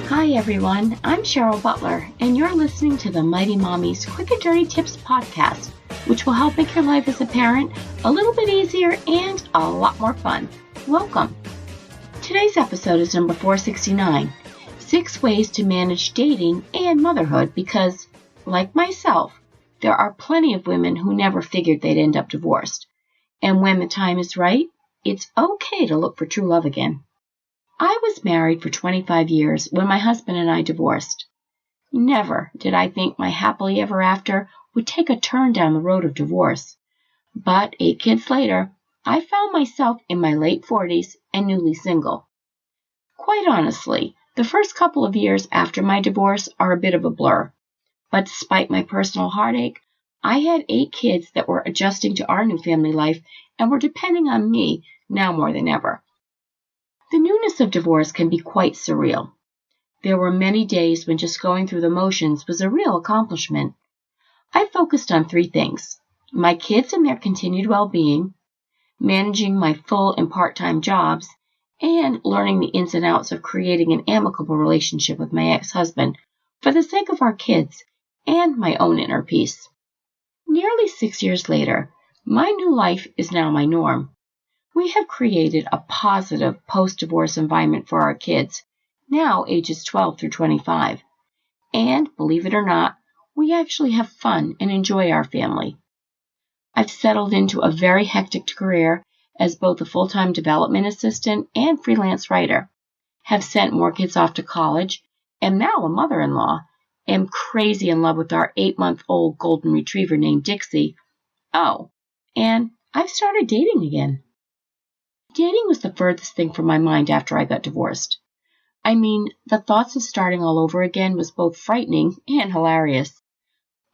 Hi everyone, I'm Cheryl Butler, and you're listening to the Mighty Mommy's Quick and Dirty Tips podcast, which will help make your life as a parent a little bit easier and a lot more fun. Welcome. Today's episode is number 469, 6 Ways to Manage Dating and Motherhood, because, like myself, there are plenty of women who never figured they'd end up divorced. And when the time is right, it's okay to look for true love again. I was married for 25 years when my husband and I divorced. Never did I think my happily ever after would take a turn down the road of divorce. But 8 kids later, I found myself in my late 40s and newly single. Quite honestly, the first couple of years after my divorce are a bit of a blur. But despite my personal heartache, I had 8 kids that were adjusting to our new family life and were depending on me now more than ever. The newness of divorce can be quite surreal. There were many days when just going through the motions was a real accomplishment. I focused on 3 things: my kids and their continued well-being, managing my full and part-time jobs, and learning the ins and outs of creating an amicable relationship with my ex-husband for the sake of our kids and my own inner peace. Nearly 6 years later, my new life is now my norm. We have created a positive post-divorce environment for our kids, now ages 12 through 25. And, believe it or not, we actually have fun and enjoy our family. I've settled into a very hectic career as both a full-time development assistant and freelance writer, have sent more kids off to college, am now a mother-in-law, am crazy in love with our 8-month-old golden retriever named Dixie. Oh, and I've started dating again. Dating was the furthest thing from my mind after I got divorced. I mean, the thoughts of starting all over again was both frightening and hilarious.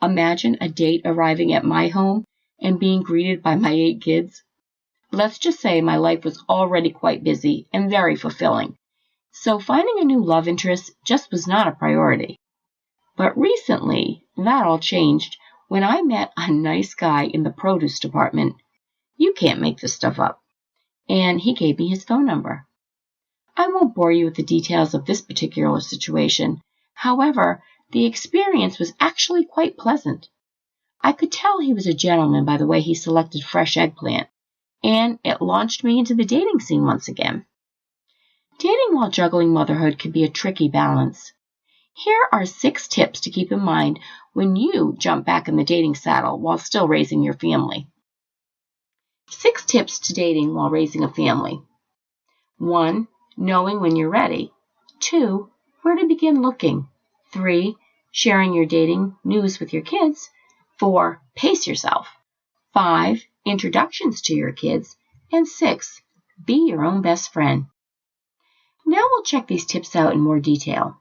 Imagine a date arriving at my home and being greeted by my 8 kids. Let's just say my life was already quite busy and very fulfilling, so finding a new love interest just was not a priority. But recently, that all changed when I met a nice guy in the produce department. You can't make this stuff up. And he gave me his phone number. I won't bore you with the details of this particular situation. However, the experience was actually quite pleasant. I could tell he was a gentleman by the way he selected fresh eggplant, and it launched me into the dating scene once again. Dating while juggling motherhood can be a tricky balance. Here are 6 tips to keep in mind when you jump back in the dating saddle while still raising your family. 6 tips to dating while raising a family. 1. Knowing when you're ready. 2. Where to begin looking. 3. Sharing your dating news with your kids. 4. Pace yourself. 5. Introductions to your kids. And 6. Be your own best friend. Now we'll check these tips out in more detail.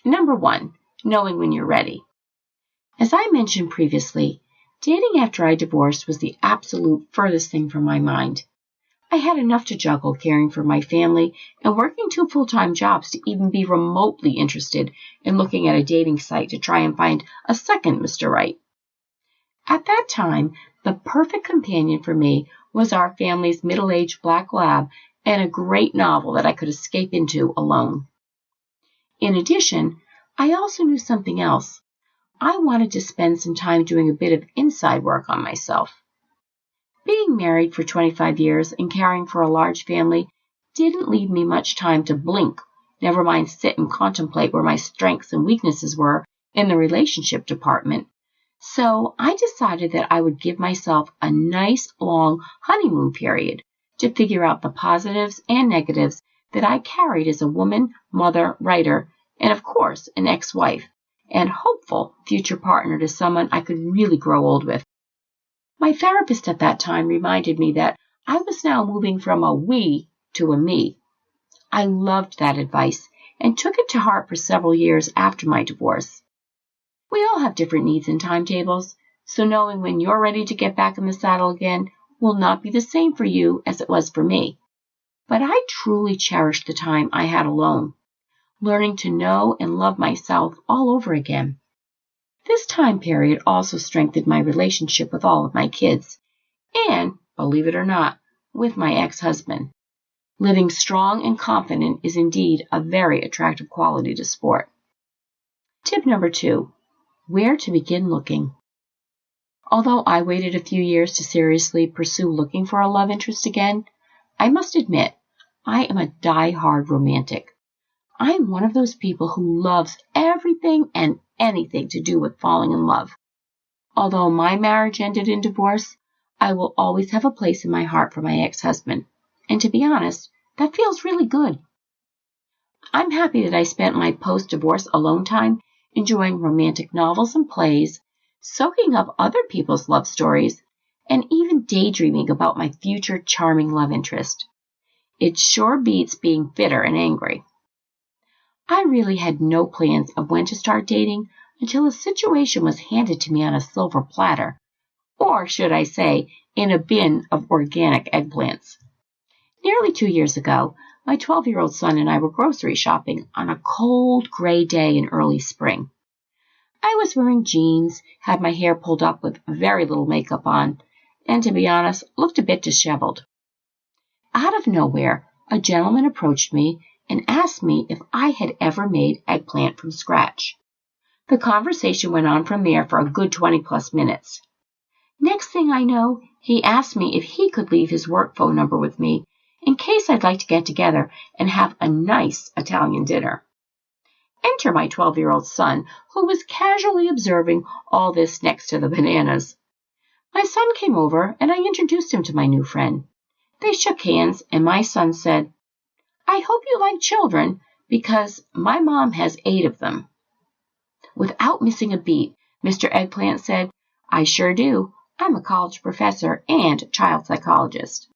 Number 1. Knowing when you're ready. As I mentioned previously, dating after I divorced was the absolute furthest thing from my mind. I had enough to juggle caring for my family and working 2 full-time jobs to even be remotely interested in looking at a dating site to try and find a second Mr. Right. At that time, the perfect companion for me was our family's middle-aged black lab and a great novel that I could escape into alone. In addition, I also knew something else. I wanted to spend some time doing a bit of inside work on myself. Being married for 25 years and caring for a large family didn't leave me much time to blink, never mind sit and contemplate where my strengths and weaknesses were in the relationship department. So I decided that I would give myself a nice long honeymoon period to figure out the positives and negatives that I carried as a woman, mother, writer, and of course an ex-wife, and hopeful future partner to someone I could really grow old with. My therapist at that time reminded me that I was now moving from a we to a me. I loved that advice and took it to heart for several years after my divorce. We all have different needs and timetables, so knowing when you're ready to get back in the saddle again will not be the same for you as it was for me. But I truly cherished the time I had alone, learning to know and love myself all over again. This time period also strengthened my relationship with all of my kids, and, believe it or not, with my ex-husband. Living strong and confident is indeed a very attractive quality to sport. Tip number 2, where to begin looking. Although I waited a few years to seriously pursue looking for a love interest again, I must admit I am a die-hard romantic. I am one of those people who loves everything and anything to do with falling in love. Although my marriage ended in divorce, I will always have a place in my heart for my ex-husband. And to be honest, that feels really good. I'm happy that I spent my post-divorce alone time enjoying romantic novels and plays, soaking up other people's love stories, and even daydreaming about my future charming love interest. It sure beats being bitter and angry. I really had no plans of when to start dating until a situation was handed to me on a silver platter, or should I say, in a bin of organic eggplants. Nearly 2 years ago, my 12-year-old son and I were grocery shopping on a cold, gray day in early spring. I was wearing jeans, had my hair pulled up with very little makeup on, and to be honest, looked a bit disheveled. Out of nowhere, a gentleman approached me and asked me if I had ever made eggplant from scratch. The conversation went on from there for a good 20-plus minutes. Next thing I know, he asked me if he could leave his work phone number with me in case I'd like to get together and have a nice Italian dinner. Enter my 12-year-old son, who was casually observing all this next to the bananas. My son came over, and I introduced him to my new friend. They shook hands, and my son said, "I hope you like children, because my mom has 8 of them." Without missing a beat, Mr. Eggplant said, "I sure do. I'm a college professor and child psychologist."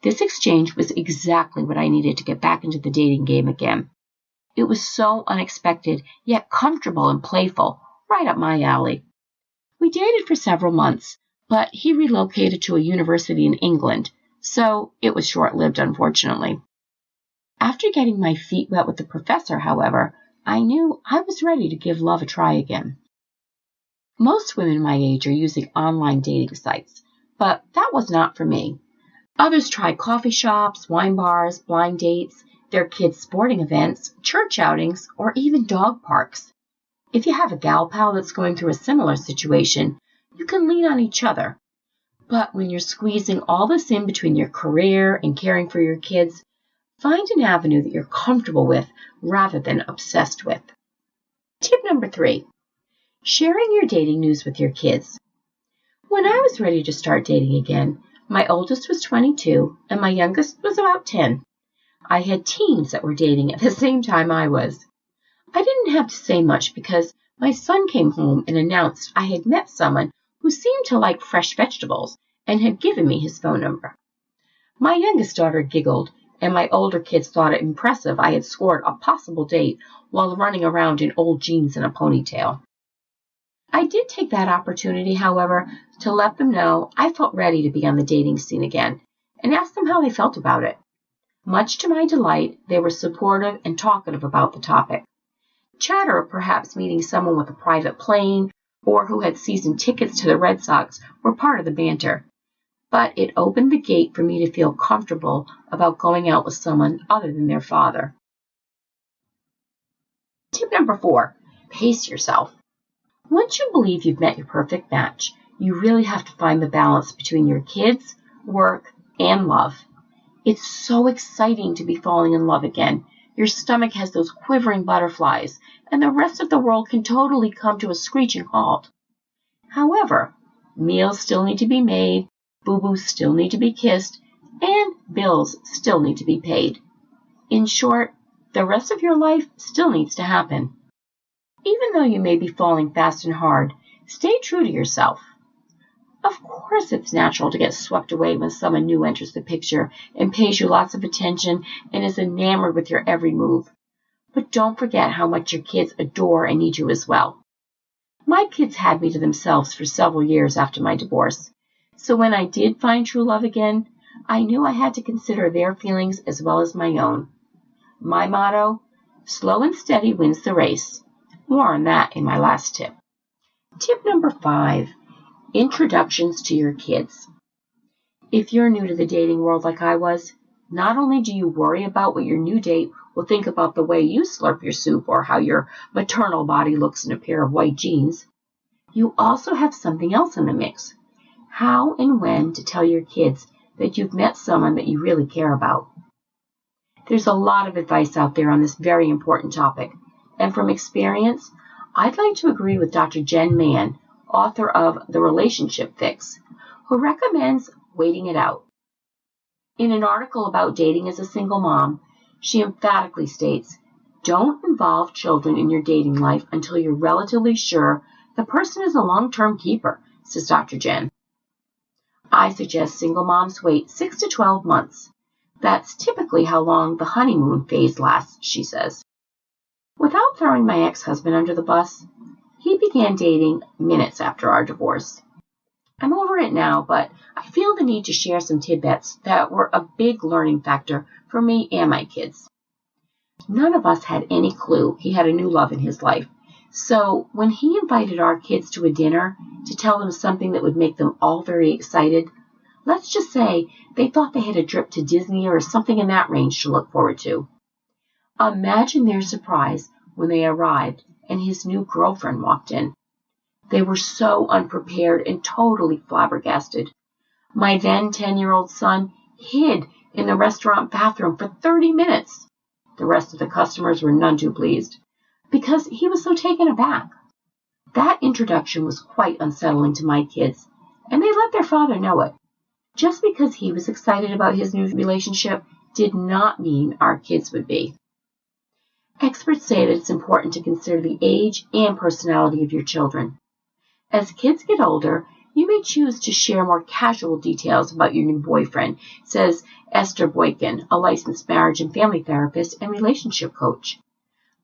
This exchange was exactly what I needed to get back into the dating game again. It was so unexpected, yet comfortable and playful, right up my alley. We dated for several months, but he relocated to a university in England, so it was short-lived, unfortunately. After getting my feet wet with the professor, however, I knew I was ready to give love a try again. Most women my age are using online dating sites, but that was not for me. Others try coffee shops, wine bars, blind dates, their kids' sporting events, church outings, or even dog parks. If you have a gal pal that's going through a similar situation, you can lean on each other. But when you're squeezing all this in between your career and caring for your kids, find an avenue that you're comfortable with rather than obsessed with. Tip number 3, sharing your dating news with your kids. When I was ready to start dating again, my oldest was 22 and my youngest was about 10. I had teens that were dating at the same time I was. I didn't have to say much because my son came home and announced I had met someone who seemed to like fresh vegetables and had given me his phone number. My youngest daughter giggled, and my older kids thought it impressive I had scored a possible date while running around in old jeans and a ponytail. I did take that opportunity, however, to let them know I felt ready to be on the dating scene again and asked them how they felt about it. Much to my delight, they were supportive and talkative about the topic. Chatter of perhaps meeting someone with a private plane or who had season tickets to the Red Sox were part of the banter, but it opened the gate for me to feel comfortable about going out with someone other than their father. Tip number 4, pace yourself. Once you believe you've met your perfect match, you really have to find the balance between your kids, work, and love. It's so exciting to be falling in love again. Your stomach has those quivering butterflies, and the rest of the world can totally come to a screeching halt. However, meals still need to be made, boo-boos still need to be kissed, and bills still need to be paid. In short, the rest of your life still needs to happen. Even though you may be falling fast and hard, stay true to yourself. Of course, it's natural to get swept away when someone new enters the picture and pays you lots of attention and is enamored with your every move. But don't forget how much your kids adore and need you as well. My kids had me to themselves for several years after my divorce, so when I did find true love again, I knew I had to consider their feelings as well as my own. My motto, slow and steady wins the race. More on that in my last tip. Tip number 5, introductions to your kids. If you're new to the dating world like I was, Not only do you worry about what your new date will think about the way you slurp your soup or how your maternal body looks in a pair of white jeans, you also have something else in the mix. How and when to tell your kids that you've met someone that you really care about. There's a lot of advice out there on this very important topic, and from experience, I'd like to agree with Dr. Jen Mann, author of The Relationship Fix, who recommends waiting it out. In an article about dating as a single mom, she emphatically states, don't involve children in your dating life until you're relatively sure the person is a long-term keeper, says Dr. Jen. I suggest single moms wait 6 to 12 months. That's typically how long the honeymoon phase lasts, she says. Without throwing my ex-husband under the bus, he began dating minutes after our divorce. I'm over it now, but I feel the need to share some tidbits that were a big learning factor for me and my kids. None of us had any clue he had a new love in his life. So when he invited our kids to a dinner to tell them something that would make them all very excited, let's just say they thought they had a trip to Disney or something in that range to look forward to. Imagine their surprise when they arrived and his new girlfriend walked in. They were so unprepared and totally flabbergasted. My then 10-year-old son hid in the restaurant bathroom for 30 minutes. The rest of the customers were none too pleased, because he was so taken aback. That introduction was quite unsettling to my kids, and they let their father know it. Just because he was excited about his new relationship did not mean our kids would be. Experts say that it's important to consider the age and personality of your children. As kids get older, you may choose to share more casual details about your new boyfriend, says Esther Boykin, a licensed marriage and family therapist and relationship coach.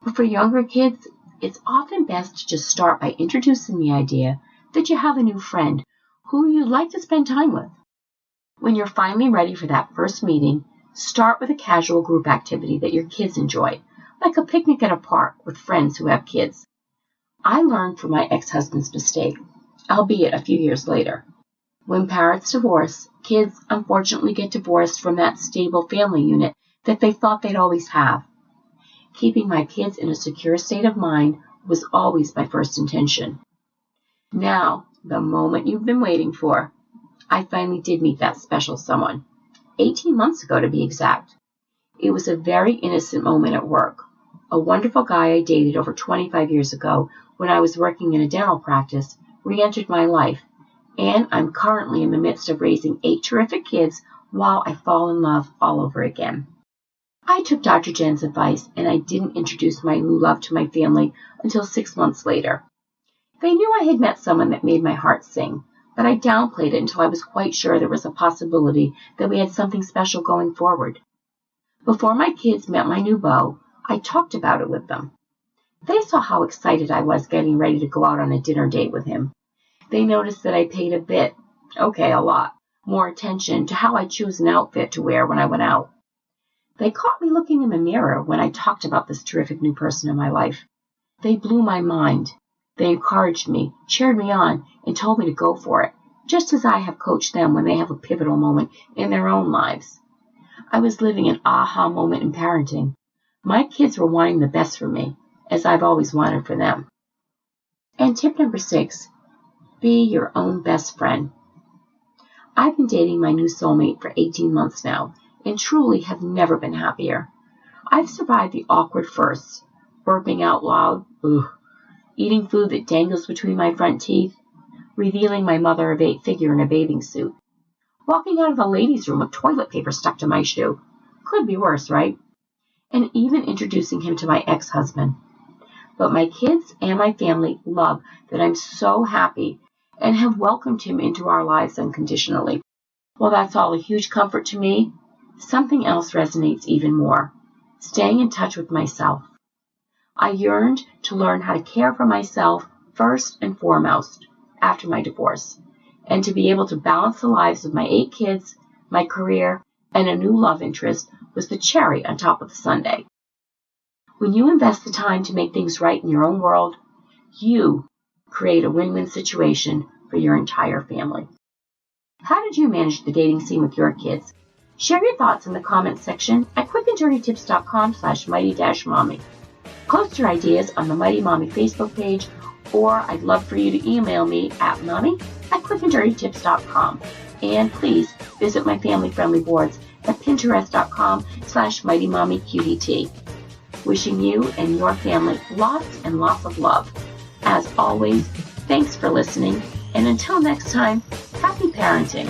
But for younger kids, it's often best to just start by introducing the idea that you have a new friend who you'd like to spend time with. When you're finally ready for that first meeting, start with a casual group activity that your kids enjoy, like a picnic at a park with friends who have kids. I learned from my ex-husband's mistake, albeit a few years later. When parents divorce, kids unfortunately get divorced from that stable family unit that they thought they'd always have. Keeping my kids in a secure state of mind was always my first intention. Now, the moment you've been waiting for, I finally did meet that special someone. 18 months ago, to be exact. It was a very innocent moment at work. A wonderful guy I dated over 25 years ago when I was working in a dental practice re-entered my life, and I'm currently in the midst of raising 8 terrific kids while I fall in love all over again. I took Dr. Jen's advice, and I didn't introduce my new love to my family until 6 months later. They knew I had met someone that made my heart sing, but I downplayed it until I was quite sure there was a possibility that we had something special going forward. Before my kids met my new beau, I talked about it with them. They saw how excited I was getting ready to go out on a dinner date with him. They noticed that I paid a lot, more attention to how I choose an outfit to wear when I went out. They caught me looking in the mirror when I talked about this terrific new person in my life. They blew my mind. They encouraged me, cheered me on, and told me to go for it, just as I have coached them when they have a pivotal moment in their own lives. I was living an aha moment in parenting. My kids were wanting the best for me, as I've always wanted for them. And tip number 6, be your own best friend. I've been dating my new soulmate for 18 months now, and truly have never been happier. I've survived the awkward firsts, burping out loud, eating food that dangles between my front teeth, revealing my mother of 8 figure in a bathing suit, walking out of the ladies' room with toilet paper stuck to my shoe. Could be worse, right? And even introducing him to my ex-husband. But my kids and my family love that I'm so happy and have welcomed him into our lives unconditionally. While that's all a huge comfort to me, something else resonates even more, staying in touch with myself. I yearned to learn how to care for myself first and foremost after my divorce, and to be able to balance the lives of my 8 kids, my career, and a new love interest was the cherry on top of the sundae. When you invest the time to make things right in your own world, you create a win-win situation for your entire family. How did you manage the dating scene with your kids? Share your thoughts in the comments section at quickanddirtytips.com/mighty-mommy. Post your ideas on the Mighty Mommy Facebook page, or I'd love for you to email me at mommy@quickanddirtytips.com. And please visit my family-friendly boards at pinterest.com/mightymommyqdt. Wishing you and your family lots and lots of love. As always, thanks for listening, and until next time, happy parenting.